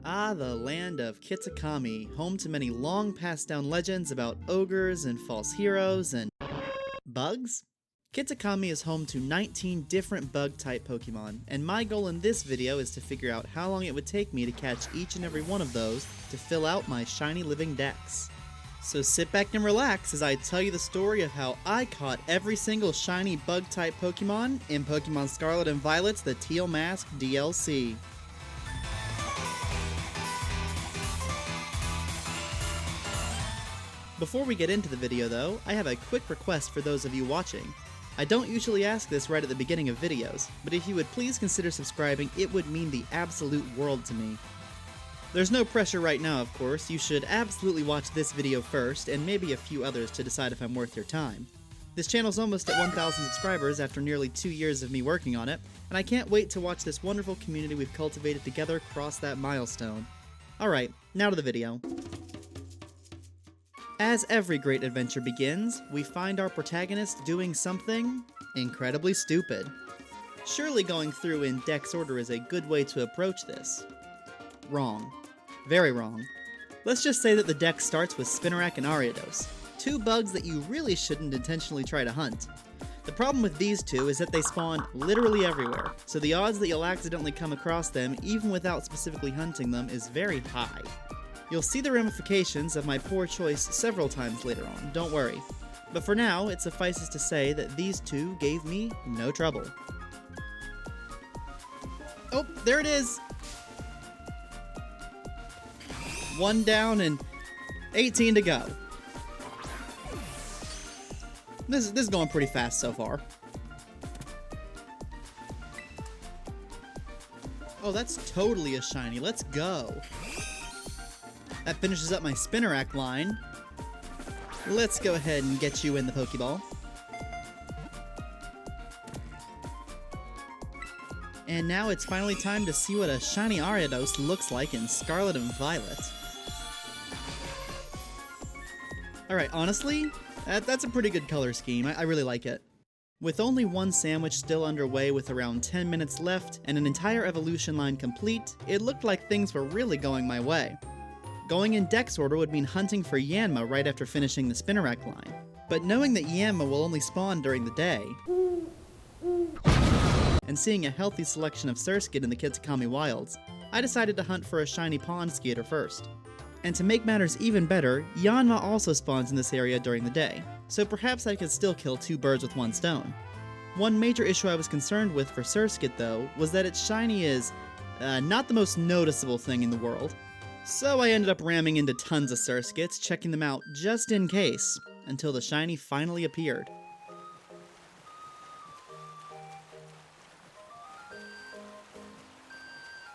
Ah, the land of Kitakami, home to many long passed down legends about ogres and false heroes and bugs? Kitakami is home to 19 different bug-type Pokemon, and my goal in this video is to figure out how long it would take me to catch each and every one of those to fill out my shiny living dex. So sit back and relax as I tell you the story of how I caught every single shiny bug-type Pokemon in Pokemon Scarlet and Violet's the Teal Mask DLC. Before we get into the video though, I have a quick request for those of you watching. I don't usually ask this right at the beginning of videos, but if you would please consider subscribing, it would mean the absolute world to me. There's no pressure right now, of course. You should absolutely watch this video first, and maybe a few others to decide if I'm worth your time. This channel's almost at 1,000 subscribers after nearly 2 years of me working on it, and I can't wait to watch this wonderful community we've cultivated together cross that milestone. Alright, now to the video. As every great adventure begins, we find our protagonist doing something incredibly stupid. Surely going through in dex order is a good way to approach this. Wrong. Very wrong. Let's just say that the dex starts with Spinarak and Ariados, two bugs that you really shouldn't intentionally try to hunt. The problem with these two is that they spawn literally everywhere, so the odds that you'll accidentally come across them even without specifically hunting them is very high. You'll see the ramifications of my poor choice several times later on, don't worry. But for now, it suffices to say that these two gave me no trouble. Oh, there it is! 1 down and 18 to go. This is going pretty fast so far. Oh, that's totally a shiny. Let's go. That finishes up my Spinarak line. Let's go ahead and get you in the Pokeball. And now it's finally time to see what a shiny Ariados looks like in Scarlet and Violet. Alright, honestly, that's a pretty good color scheme. I really like it. With only one sandwich still underway with around 10 minutes left and an entire evolution line complete, it looked like things were really going my way. Going in dex order would mean hunting for Yanma right after finishing the Spinarak line. But knowing that Yanma will only spawn during the day, and seeing a healthy selection of Surskit in the Kitakami wilds, I decided to hunt for a shiny Pond Skater first. And to make matters even better, Yanma also spawns in this area during the day, so perhaps I could still kill 2 birds with 1 stone. One major issue I was concerned with for Surskit though, was that its shiny is, not the most noticeable thing in the world. So I ended up ramming into tons of Surskits, checking them out just in case, until the shiny finally appeared.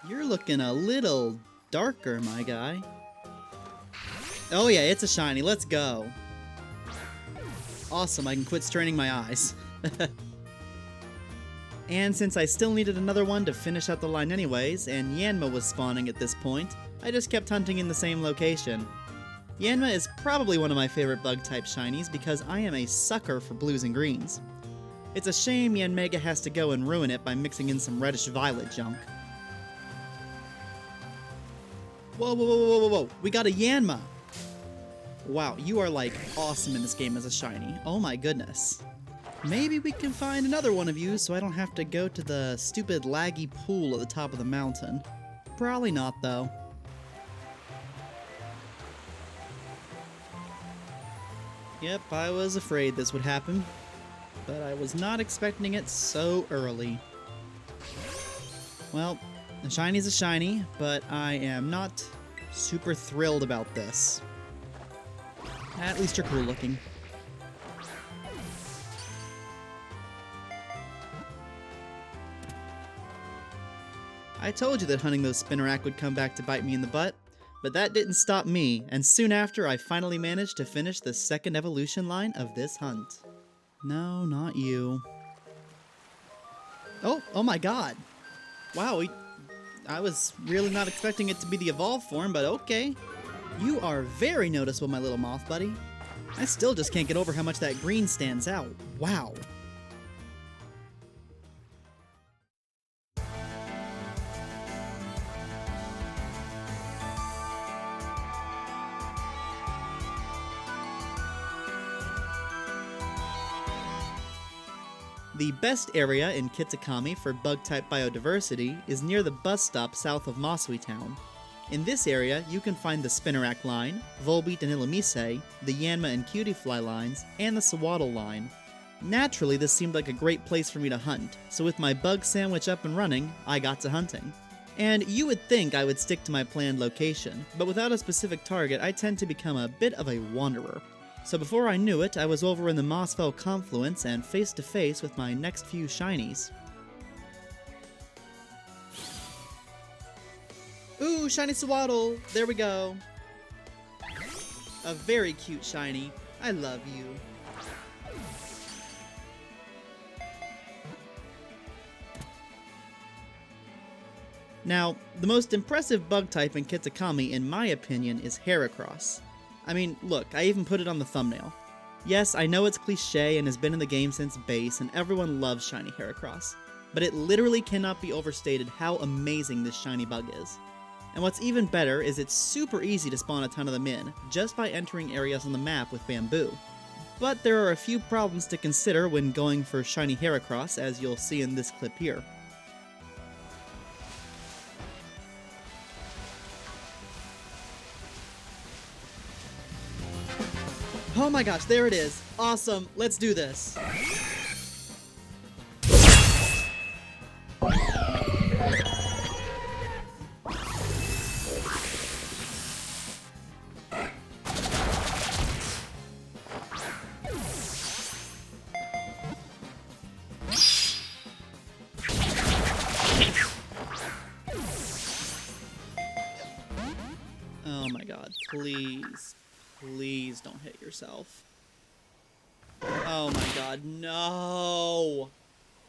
You're looking a little darker, my guy. Oh yeah, it's a shiny, let's go. Awesome, I can quit straining my eyes. And since I still needed another one to finish out the line anyways, and Yanma was spawning at this point, I just kept hunting in the same location. Yanma is probably one of my favorite bug-type shinies because I am a sucker for blues and greens. It's a shame Yanmega has to go and ruin it by mixing in some reddish-violet junk. Whoa, whoa, whoa, whoa, whoa, whoa, we got a Yanma! Wow, you are like awesome in this game as a shiny. Oh my goodness. Maybe we can find another one of you so I don't have to go to the stupid laggy pool at the top of the mountain. Probably not though. Yep, I was afraid this would happen, but I was not expecting it so early. Well, a shiny's a shiny, but I am not super thrilled about this. At least you're cool looking. I told you that hunting those Spinarak would come back to bite me in the butt, but that didn't stop me, and soon after I finally managed to finish the second evolution line of this hunt. No, not you. Oh my god! Wow, I was really not expecting it to be the evolved form, but okay. You are very noticeable, my little moth buddy. I still just can't get over how much that green stands out. Wow. The best area in Kitakami for bug-type biodiversity is near the bus stop south of Masui Town. In this area, you can find the Spinarak line, Volbeat and Illumise, the Yanma and Cutiefly lines, and the Sewaddle line. Naturally, this seemed like a great place for me to hunt, so with my bug sandwich up and running, I got to hunting. And you would think I would stick to my planned location, but without a specific target, I tend to become a bit of a wanderer. So before I knew it, I was over in the Mossfell Confluence and face to face with my next few shinies. Ooh, shiny Sewaddle! There we go! A very cute shiny. I love you. Now, the most impressive bug type in Kitakami, in my opinion, is Heracross. I mean, look, I even put it on the thumbnail. Yes, I know it's cliché and has been in the game since base, and everyone loves shiny Heracross, but it literally cannot be overstated how amazing this shiny bug is. And what's even better is it's super easy to spawn a ton of them in, just by entering areas on the map with bamboo. But there are a few problems to consider when going for shiny Heracross, as you'll see in this clip here. Oh my gosh, there it is! Awesome, let's do this! Oh my god, please. Please don't hit yourself. Oh my god, no!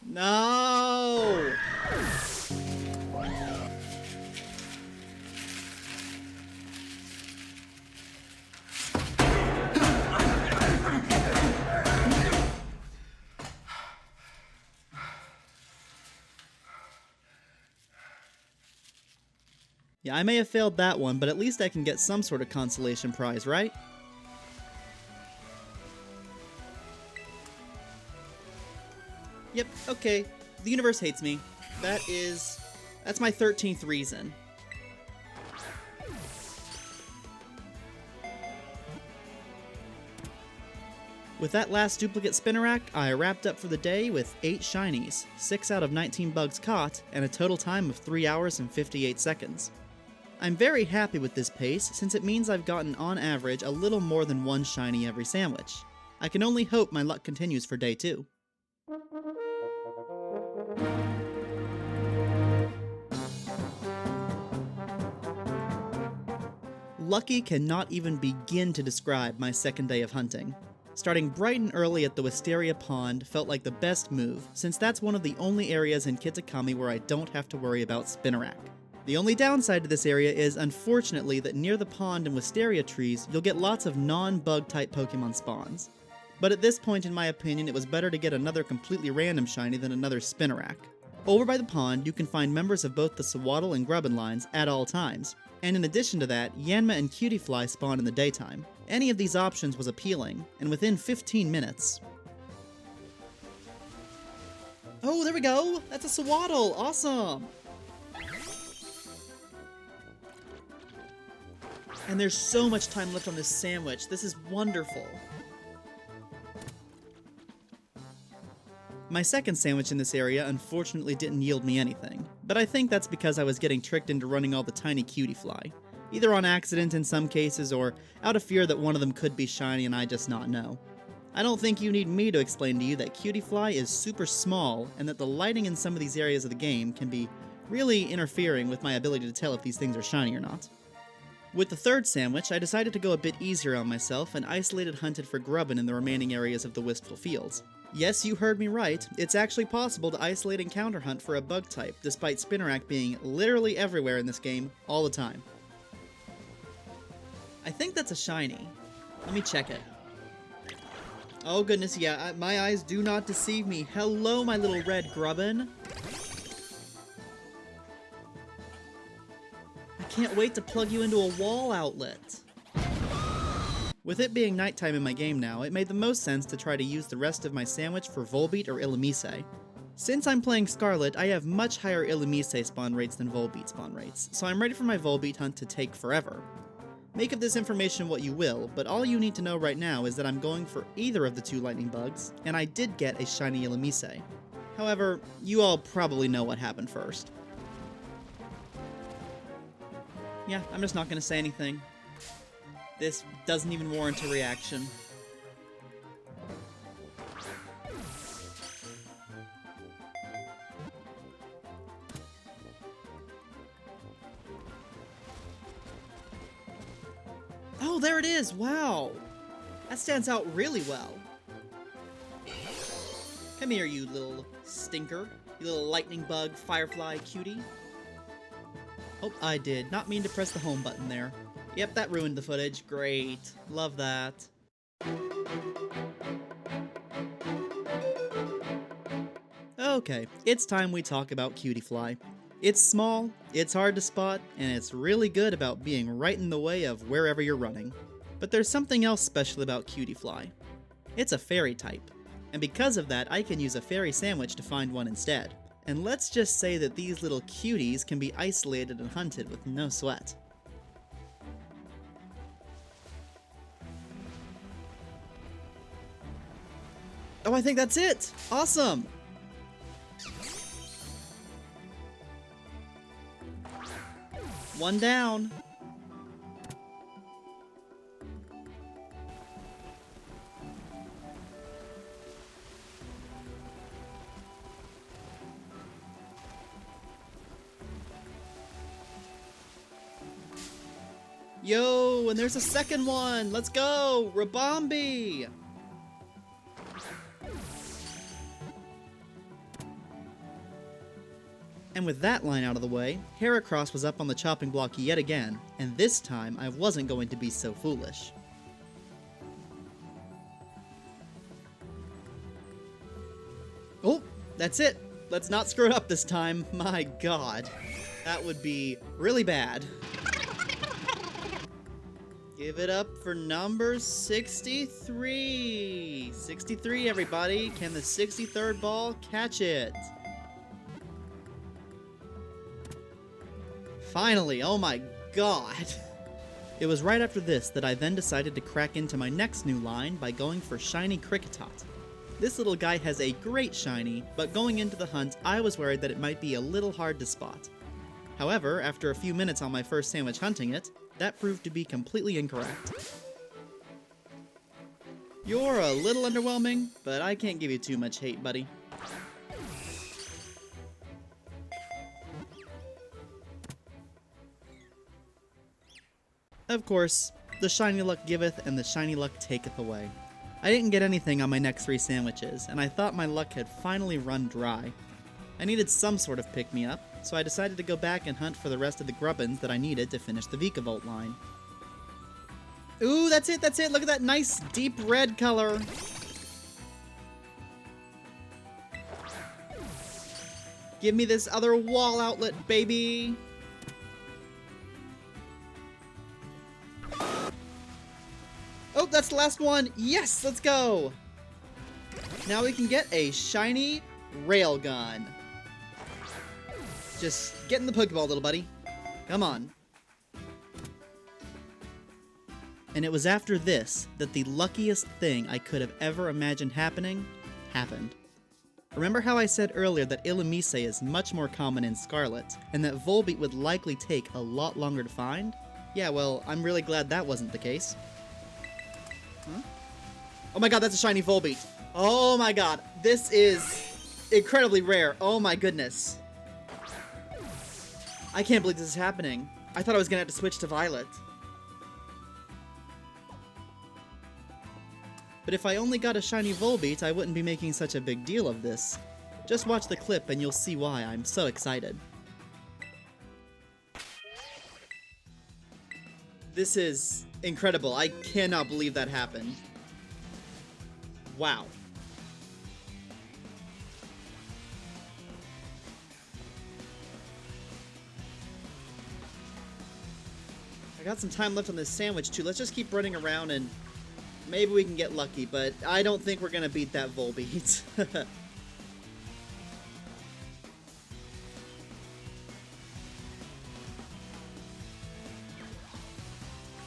No! Yeah, I may have failed that one, but at least I can get some sort of consolation prize, right? Yep, okay. The universe hates me. That's my 13th reason. With that last duplicate Spinarak, I wrapped up for the day with 8 shinies, 6 out of 19 bugs caught, and a total time of 3 hours and 58 seconds. I'm very happy with this pace, since it means I've gotten on average a little more than 1 shiny every sandwich. I can only hope my luck continues for day 2. Lucky cannot even begin to describe my second day of hunting. Starting bright and early at the Wisteria Pond felt like the best move, since that's one of the only areas in Kitakami where I don't have to worry about Spinarak. The only downside to this area is, unfortunately, that near the pond and Wisteria trees, you'll get lots of non-bug type Pokemon spawns. But at this point, in my opinion, it was better to get another completely random shiny than another Spinarak. Over by the pond, you can find members of both the Sewaddle and Grubbin lines at all times. And in addition to that, Yanma and Cutiefly spawn in the daytime. Any of these options was appealing, and within 15 minutes... Oh, there we go! That's a Sewaddle! Awesome! And there's so much time left on this sandwich. This is wonderful. My second sandwich in this area unfortunately didn't yield me anything, but I think that's because I was getting tricked into running all the tiny Cutiefly. Either on accident in some cases, or out of fear that one of them could be shiny and I just not know. I don't think you need me to explain to you that Cutiefly is super small, and that the lighting in some of these areas of the game can be really interfering with my ability to tell if these things are shiny or not. With the third sandwich, I decided to go a bit easier on myself and isolated hunted for Grubbin in the remaining areas of the Wistful Fields. Yes, you heard me right, it's actually possible to isolate and counter hunt for a bug type, despite Spinarak being literally everywhere in this game, all the time. I think that's a shiny. Let me check it. Oh goodness, yeah, my eyes do not deceive me. Hello, my little red Grubbin. I can't wait to plug you into a wall outlet. With it being nighttime in my game now, it made the most sense to try to use the rest of my sandwich for Volbeat or Illumise. Since I'm playing Scarlet, I have much higher Illumise spawn rates than Volbeat spawn rates, so I'm ready for my Volbeat hunt to take forever. Make of this information what you will, but all you need to know right now is that I'm going for either of the two lightning bugs, and I did get a shiny Illumise. However, you all probably know what happened first. Yeah, I'm just not gonna say anything. This doesn't even warrant a reaction. Oh, there it is! Wow! That stands out really well. Come here, you little stinker. You little lightning bug, firefly cutie. Oh, I did not mean to press the home button there. Yep, that ruined the footage. Great. Love that. Okay, it's time we talk about Cutiefly. It's small, it's hard to spot, and it's really good about being right in the way of wherever you're running. But there's something else special about Cutiefly. It's a fairy type, and because of that I can use a fairy sandwich to find one instead. And let's just say that these little cuties can be isolated and hunted with no sweat. Oh, I think that's it! Awesome! One down. Yo, and there's a second one! Let's go! Rabombi! And with that line out of the way, Heracross was up on the chopping block yet again, and this time I wasn't going to be so foolish. Oh, that's it! Let's not screw it up this time. My god. That would be really bad. Give it up for number 63! 63, everybody! Can the 63rd ball catch it? Finally! Oh my god! It was right after this that I then decided to crack into my next new line by going for Shiny Kricketot. This little guy has a great shiny, but going into the hunt I was worried that it might be a little hard to spot. However, after a few minutes on my first sandwich hunting it, that proved to be completely incorrect. You're a little underwhelming, but I can't give you too much hate, buddy. Of course, the shiny luck giveth and the shiny luck taketh away. I didn't get anything on my next 3 sandwiches, and I thought my luck had finally run dry. I needed some sort of pick-me-up, so I decided to go back and hunt for the rest of the grubbins that I needed to finish the Vikavolt line. Ooh, that's it, that's it! Look at that nice deep red color! Give me this other wall outlet, baby! Oh, that's the last one! Yes, let's go! Now we can get a shiny railgun. Just get in the Pokeball, little buddy. Come on. And it was after this that the luckiest thing I could have ever imagined happening, happened. Remember how I said earlier that Illumise is much more common in Scarlet, and that Volbeat would likely take a lot longer to find? Yeah, well, I'm really glad that wasn't the case. Huh? Oh my god, that's a shiny Volbeat! Oh my god, this is incredibly rare. Oh my goodness. I can't believe this is happening. I thought I was gonna have to switch to Violet. But if I only got a shiny Volbeat, I wouldn't be making such a big deal of this. Just watch the clip and you'll see why I'm so excited. This is incredible. I cannot believe that happened. Wow. I got some time left on this sandwich too. Let's just keep running around and Maybe we can get lucky, but I don't think we're gonna beat that Volbeat.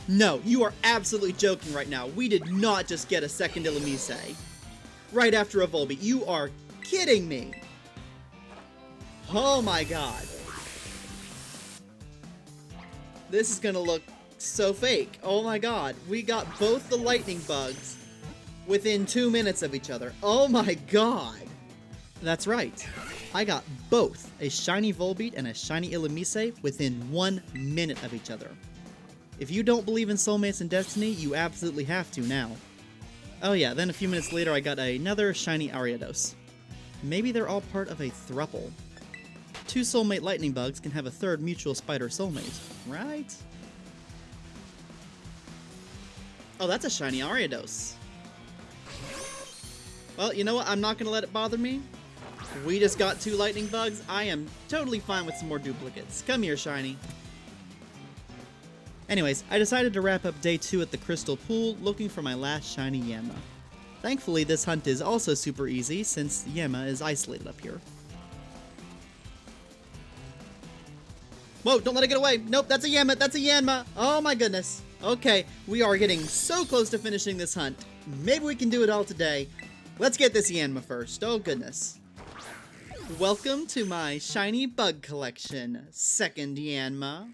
No, you are absolutely joking right now. We did not just get a second Illumise. Right after a Volbeat. You are kidding me. Oh my god. This is gonna look so fake. Oh my god. We got both the lightning bugs within 2 minutes of each other. Oh my god. That's right. I got both a shiny Volbeat and a shiny Illumise within 1 minute of each other. If you don't believe in soulmates and destiny, you absolutely have to now. Oh yeah, then a few minutes later I got another shiny Ariados. Maybe they're all part of a thruple. 2 soulmate lightning bugs can have a third mutual spider soulmate, right? Oh, that's a shiny Ariados. Well, you know what? I'm not gonna let it bother me. We just got 2 lightning bugs. I am totally fine with some more duplicates. Come here, shiny. Anyways, I decided to wrap up day 2 at the Crystal Pool looking for my last shiny Yanma. Thankfully, this hunt is also super easy since Yanma is isolated up here. Whoa, don't let it get away! Nope, that's a Yanma, that's a Yanma! Oh my goodness. Okay, we are getting so close to finishing this hunt. Maybe we can do it all today. Let's get this Yanma first. Oh goodness. Welcome to my shiny bug collection, second Yanma.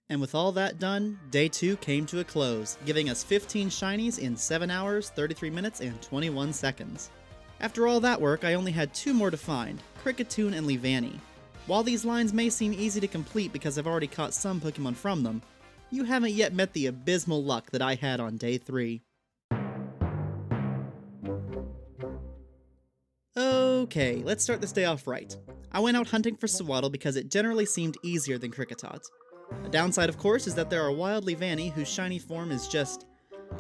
And with all that done, day 2 came to a close, giving us 15 shinies in 7 hours, 33 minutes, and 21 seconds. After all that work, I only had 2 more to find, Kricketune and Leavanny. While these lines may seem easy to complete because I've already caught some Pokemon from them, you haven't yet met the abysmal luck that I had on day 3. Okay, let's start this day off right. I went out hunting for Sewaddle because it generally seemed easier than Kricketot. A downside, of course, is that there are wild Leavanny whose shiny form is just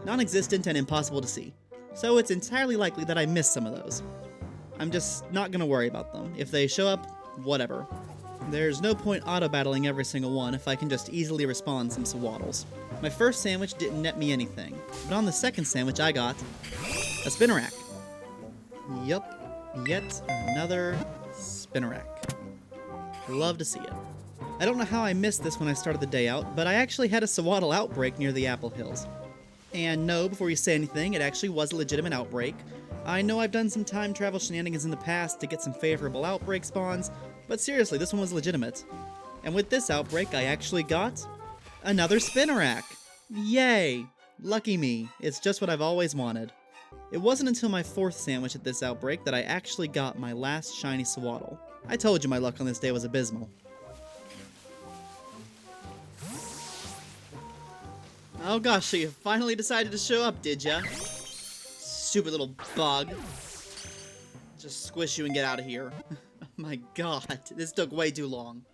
non-existent and impossible to see, so it's entirely likely that I missed some of those. I'm just not gonna worry about them. If they show up, whatever. There's no point auto-battling every single one if I can just easily respawn some Sewaddles. My first sandwich didn't net me anything, but on the second sandwich I got a Spinarak. Yup, yet another Spinarak. Love to see it. I don't know how I missed this when I started the day out, but I actually had a Sewaddle outbreak near the Apple Hills. And no, before you say anything, it actually was a legitimate outbreak. I know I've done some time travel shenanigans in the past to get some favorable outbreak spawns, but seriously, this one was legitimate. And with this outbreak, I actually got another Spinarak! Yay! Lucky me, it's just what I've always wanted. It wasn't until my 4th sandwich at this outbreak that I actually got my last shiny Sewaddle. I told you my luck on this day was abysmal. Oh gosh, so you finally decided to show up, did ya? Stupid little bug. Just squish you and get out of here. Oh my god, this took way too long.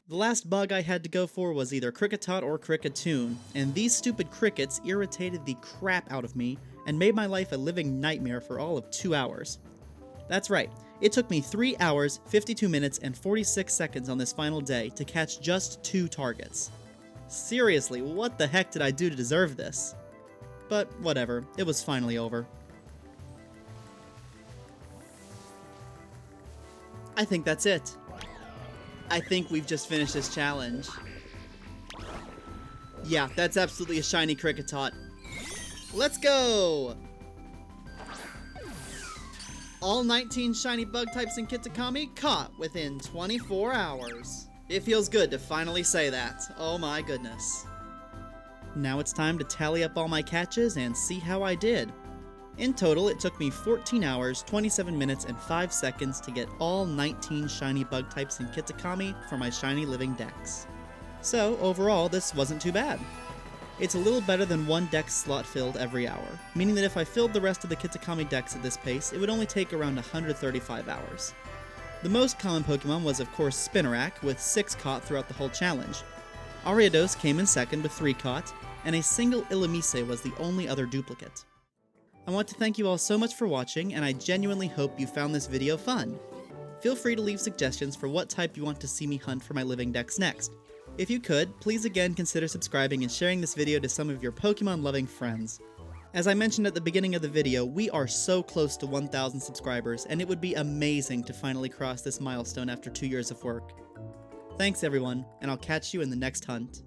The last bug I had to go for was either Kricketot or Kricketune, and these stupid crickets irritated the crap out of me and made my life a living nightmare for all of 2 hours. That's right, it took me 3 hours, 52 minutes, and 46 seconds on this final day to catch just 2 targets. Seriously, what the heck did I do to deserve this? But whatever, it was finally over. I think that's it. I think we've just finished this challenge. Yeah, that's absolutely a shiny Kricketot. Let's go! All 19 shiny bug types in Kitakami caught within 24 hours. It feels good to finally say that. Oh my goodness. Now it's time to tally up all my catches and see how I did. In total, it took me 14 hours, 27 minutes, and 5 seconds to get all 19 shiny bug types in Kitakami for my shiny living dex. So, overall, this wasn't too bad. It's a little better than 1 dex slot filled every hour, meaning that if I filled the rest of the Kitakami dex at this pace, it would only take around 135 hours. The most common Pokemon was of course Spinarak, with 6 caught throughout the whole challenge. Ariados came in second with 3 caught, and a single Illumise was the only other duplicate. I want to thank you all so much for watching, and I genuinely hope you found this video fun. Feel free to leave suggestions for what type you want to see me hunt for my living dex next. If you could, please again consider subscribing and sharing this video to some of your Pokemon-loving friends. As I mentioned at the beginning of the video, we are so close to 1,000 subscribers, and it would be amazing to finally cross this milestone after 2 years of work. Thanks everyone, and I'll catch you in the next hunt.